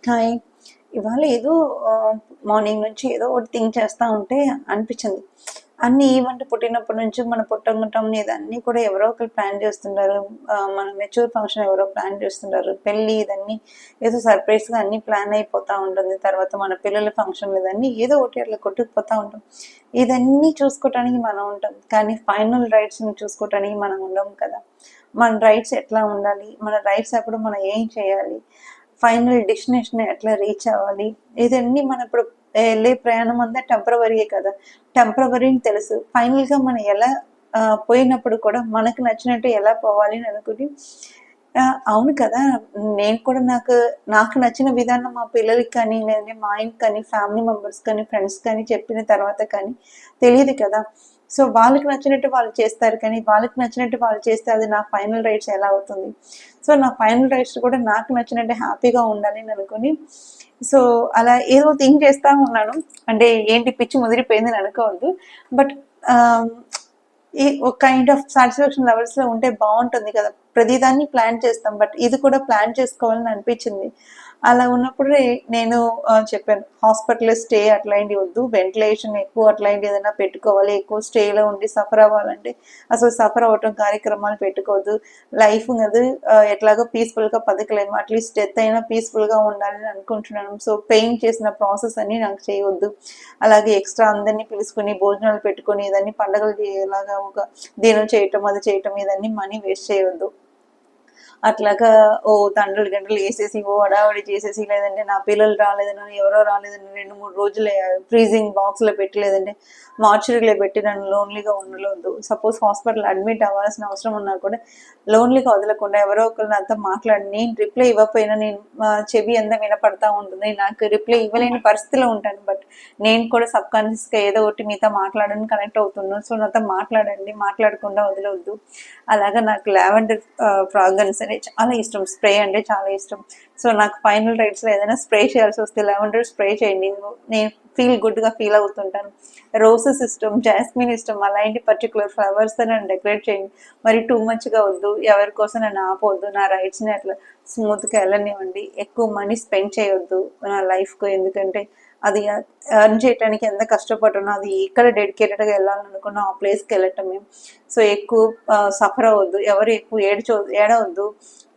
Hi. ఇవాళ ఏదో morning నుంచి ఏదో ఒకటి థింక్ చేస్తా ఉంటే అనిపించింది. అన్నీ ఈవెంట్ పుట్టినప్పటి నుంచి మన పుట్టంగటం ఇదన్నీ కూడా ఎవరో ఒకరు ప్లాన్ చేస్తుంటారు. మన మెచ్యూర్ ఫంక్షన్ ఎవరో ప్లాన్ చేస్తుంటారు. పెళ్ళి ఇదన్నీ ఏదో సర్ప్రైజ్గా అన్నీ ప్లాన్ అయిపోతూ ఉంటుంది. తర్వాత మన పిల్లల ఫంక్షన్ ఇదన్నీ ఏదో ఒకటి అట్లా కొట్టుకుపోతూ ఉంటాం. ఇదన్నీ చూసుకోవటానికి మనం ఉంటాం, కానీ ఫైనల్ రైట్స్ని చూసుకోవటానికి మనం ఉండం కదా. మన రైట్స్ ఎట్లా ఉండాలి, మన రైట్స్ అప్పుడు మనం ఏం చేయాలి, ఫైనల్ డెస్టినేషన్ ఎట్లా రీచ్ అవ్వాలి, ఇదన్నీ మనం ఇప్పుడు వెళ్ళే ప్రయాణం అంతా టెంపరవరీయే కదా. టెంపరవరీ అని తెలుసు. ఫైనల్గా మనం ఎలా పోయినప్పుడు కూడా మనకు నచ్చినట్టు ఎలా పోవాలి అని అనుకుని అవును కదా. నేను కూడా నాకు నచ్చిన విధానం మా పిల్లలకి కానీ, లేదంటే మా ఆయనకి కానీ, ఫ్యామిలీ మెంబర్స్ కానీ, ఫ్రెండ్స్ కానీ చెప్పిన తర్వాత కానీ తెలియదు కదా. సో వాళ్ళకి నచ్చినట్టు వాళ్ళు చేస్తారు, కానీ వాళ్ళకి నచ్చినట్టు వాళ్ళు చేస్తే అది నా ఫైనల్ రైట్స్ ఎలా అవుతుంది. సో నా ఫైనల్ రైట్స్ కూడా నాకు నచ్చినట్టు హ్యాపీగా ఉండాలి అని అనుకుని, సో అలా ఏదో థింక్ చేస్తూ ఉన్నాను. అంటే ఏంటి పిచ్చి ముదిరిపోయింది అని అనుకోవద్దు, బట్ ఈ ఒక కైండ్ ఆఫ్ సాటిస్ఫాక్షన్ లెవెల్స్లో ఉంటే బాగుంటుంది కదా. ప్రతిదాన్ని ప్లాన్ చేస్తాం, బట్ ఇది కూడా ప్లాన్ చేసుకోవాలని అనిపించింది. అలా ఉన్నప్పుడు నేను చెప్పాను, హాస్పిటల్లో స్టే అట్లాంటివి వద్దు, వెంటిలేషన్ ఎక్కువ అట్లాంటివి ఏదైనా పెట్టుకోవాలి. ఎక్కువ స్టేలో ఉండి సఫర్ అవ్వాలంటే అసలు సఫర్ అవ్వటం కార్యక్రమాలు పెట్టుకోవద్దు. లైఫ్ అది ఎట్లాగో పీస్ఫుల్గా బతకలేము, అట్లీస్ట్ డెత్ అయినా పీస్ఫుల్గా ఉండాలని అనుకుంటున్నాను. సో పెయిన్ చేసిన ప్రాసెస్ అన్ని నాకు చేయవద్దు. అలాగే ఎక్స్ట్రా అందరినీ పిలుచుకొని భోజనాలు పెట్టుకొని ఇదన్నీ పండగలు ఇలాగా ఒక దీనం చేయటం అది చేయటం ఇదన్నీ మనీ వేస్ట్ చేయవద్దు. అట్లాగా తండ్రులు గంటలు వేసేసి హడావడి చేసేసి, లేదంటే నా పిల్లలు రాలేదని, ఎవరో రాలేదని 2-3 రోజులు ఫ్రీజింగ్ బాక్స్లో పెట్టి, లేదంటే మార్చురీలో పెట్టి నన్ను లోన్లీగా ఉండలేదు. సపోజ్ హాస్పిటల్ అడ్మిట్ అవ్వాల్సిన అవసరం ఉన్నా కూడా లోన్లీగా వదలకుండా ఎవరో ఒకరు నాతో మాట్లాడి, నేను రిప్లై ఇవ్వకపోయినా నేను చెవి ఎంత వినపడతా ఉంటుంది, నాకు రిప్లై ఇవ్వలేని పరిస్థితిలో ఉంటాను. బట్ నేను కూడా సబ్ కాన్షియస్గా ఏదో ఒకటి మీతో మాట్లాడని కనెక్ట్ అవుతున్నాను. సో నాతో మాట్లాడండి, మాట్లాడకుండా వదలవద్దు. అలాగా నాకు లావెండర్ ఫ్రాగ్రెన్స్ అంటే చాలా ఇష్టం, స్ప్రే అంటే చాలా ఇష్టం. సో నాకు ఫైనల్ రైట్స్లో ఏదైనా స్ప్రే చేయాల్సి వస్తే లావెండర్ స్ప్రే చేయండి, నేను గుడ్గా ఫీల్ అవుతుంటాను. రోసెస్ ఇష్టం, జాస్మిన్ ఇష్టం, అలాంటి పర్టికులర్ ఫ్లవర్స్తో నన్ను డెకరేట్ చేయండి. మరి టూ మచ్గా వద్దు, ఎవరి కోసం నన్ను ఆపవద్దు. నా రైట్స్ని అట్లా స్మూత్గా వెళ్ళనివ్వండి. ఎక్కువ మనీ స్పెండ్ చేయొద్దు నా లైఫ్కు, ఎందుకంటే అది ఎర్న్ చేయడానికి ఎంత కష్టపడుతున్నా అది ఎక్కడ డెడికేటెడ్గా వెళ్ళాలనుకున్నా ఆ ప్లేస్కి వెళ్ళటమే. సో ఎక్కువ సఫర్ అవ్వద్దు, ఎవరు ఎక్కువ ఏడవద్దు.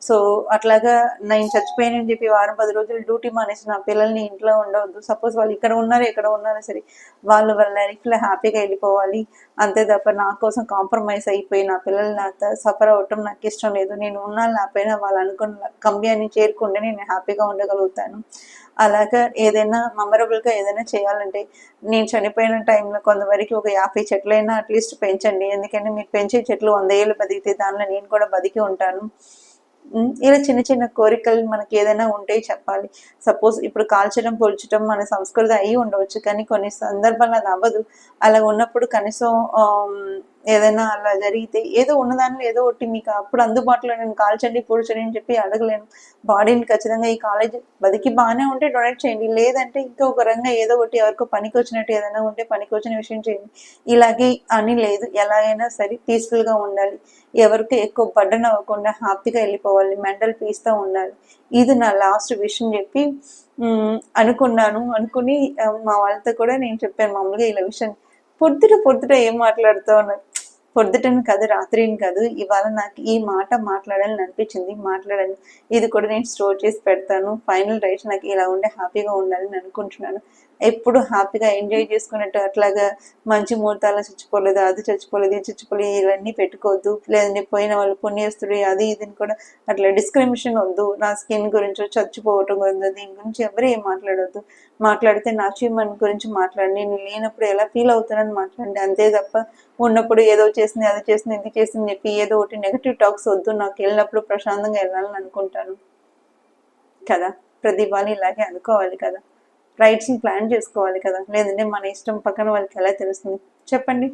సో అట్లాగా నేను చచ్చిపోయానని చెప్పి 10 రోజులు డ్యూటీ మానేసి నా పిల్లల్ని ఇంట్లో ఉండవద్దు. సపోజ్ వాళ్ళు ఎక్కడ ఉన్నా సరే వాళ్ళ లైఫ్లో హ్యాపీగా వెళ్ళిపోవాలి. అంతే తప్ప నా కోసం కాంప్రమైజ్ అయిపోయి నా పిల్లల్ని నాతో సఫర్ అవ్వటం నాకు ఇష్టం లేదు. నేను ఉన్నా లేకపోయినా వాళ్ళు అనుకున్న గమ్యాన్ని చేరుకుంటే నేను హ్యాపీగా ఉండగలుగుతాను. అలాగా ఏదైనా మెమరబుల్గా ఏదైనా చేయాలంటే నేను చనిపోయిన టైంలో కొంతవరకు ఒక 50 చెట్లైనా అట్లీస్ట్ పెంచండి. ఎందుకంటే మీరు పెంచే చెట్లు 100 ఏళ్ళు బతికితే దానిలో నేను కూడా బతికి ఉంటాను. ఇలా చిన్న చిన్న కోరికలు మనకి ఏదైనా ఉంటే చెప్పాలి. సపోజ్ ఇప్పుడు కాల్చడం పొల్చడం మన సంస్కృతి అయి ఉండవచ్చు, కానీ కొన్ని సందర్భాల్లో అది అవ్వదు. అలా ఉన్నప్పుడు కనీసం ఏదైనా అలా జరిగితే ఏదో ఉన్నదానిలో ఏదో ఒకటి మీకు అప్పుడు అందుబాటులో నేను కాల్చండి పొడిచండి అని చెప్పి అడగలేను. బాడీని ఖచ్చితంగా ఈ కాలేజ్ బతికి బాగానే ఉంటే డొనేట్ చేయండి, లేదంటే ఇంకా ఒక రంగా ఏదో ఒకటి ఎవరికో పనికి వచ్చినట్టు ఏదైనా ఉంటే పనికి వచ్చిన విషయం చేయండి. ఇలాగే అని లేదు, ఎలాగైనా సరే పీస్ఫుల్గా ఉండాలి, ఎవరికి ఎక్కువ బర్డన్ అవ్వకుండా హ్యాపీగా వెళ్ళిపోవాలి, మెంటల్ పీస్తో ఉండాలి. ఇది నా లాస్ట్ విషయం చెప్పి అనుకుని మా వాళ్ళతో కూడా నేను చెప్పాను మామూలుగా ఇలా విషయం. పొద్దుట ఏం మాట్లాడుతావు అన్నారు. పొద్దుటని కాదు, రాత్రిని కాదు, ఇవాళ నాకు ఈ మాట మాట్లాడాలని అనిపించింది, మాట్లాడాను. ఇది కూడా నేను స్టోర్ చేసి పెడతాను. ఫైనల్ రైట్స్ నాకు ఇలా ఉండే హ్యాపీగా ఉండాలని అనుకుంటున్నాను. ఎప్పుడు హ్యాపీగా ఎంజాయ్ చేసుకున్నట్టు అట్లాగా మంచి ముహూర్తాలు చచ్చిపోలేదు, అది చచ్చిపోలేదు, ఇది చచ్చిపోలేదు ఇవన్నీ పెట్టుకోవద్దు. లేదంటే పోయిన వాళ్ళు పుణ్యస్తుడు అది ఇదిని కూడా అట్లా డిస్క్రిమినేషన్ వద్దు. నా స్కిన్ గురించి చచ్చిపోవటం గురించి దీని గురించి ఎవరు ఏం మాట్లాడవద్దు. మాట్లాడితే నా అచీవ్మెంట్ గురించి మాట్లాడి, నేను లేనప్పుడు ఎలా ఫీల్ అవుతానని మాట్లాడండి. అంతే తప్ప ఉన్నప్పుడు ఏదో చేసింది అది చేసింది ఇది చేసింది చెప్పి ఏదో ఒకటి నెగిటివ్ టాక్స్ వద్దు. నాకు వెళ్ళినప్పుడు ప్రశాంతంగా వెళ్ళాలని అనుకుంటాను కదా. ప్రతి వాళ్ళు ఇలాగే అనుకోవాలి కదా, రైట్స్ని ప్లాన్ చేసుకోవాలి కదా. లేదంటే మన ఇష్టం పక్కన వాళ్ళకి ఎలా తెలుస్తుంది చెప్పండి.